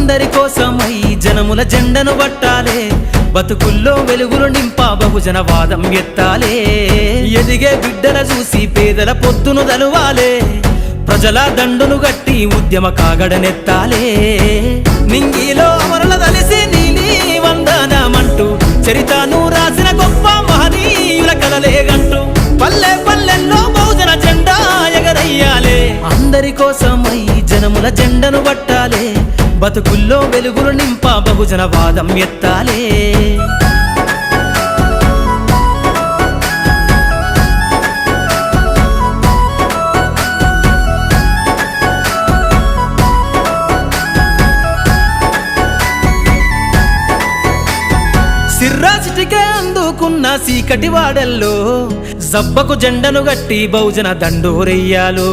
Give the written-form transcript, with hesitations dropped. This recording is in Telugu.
అందరి కోసమై జనముల జెండను పట్టాలే, బతుకుల్లో వెలుగులు నింపా బహుజన వాదం ఎత్తాలే. ఎదిగే బిడ్డల చూసి పేదల పొద్దును దలువాలే, ప్రజల దండును గట్టి ఉద్యమ కాగడనెత్తాలే. నింగిలో అమరుల దలిసి నీలి వందనమంటూ చరితను రాసిన గొప్ప మహనీయుల కలలేగంటూ పల్లె పల్లెల్లో బహుజన జెండా ఎగరయ్యాలే. అందరి కోసమై జనముల జెండను పట్టాలే, బతుకుల్లో వెలుగులు నింపా బహుజన వాదం ఎత్తాలే. సిర్రాసిటికే అందుకున్న సీకటి వాడల్లో జబ్బకు జెండను గట్టి బహుజన దండోరెయ్యాలో.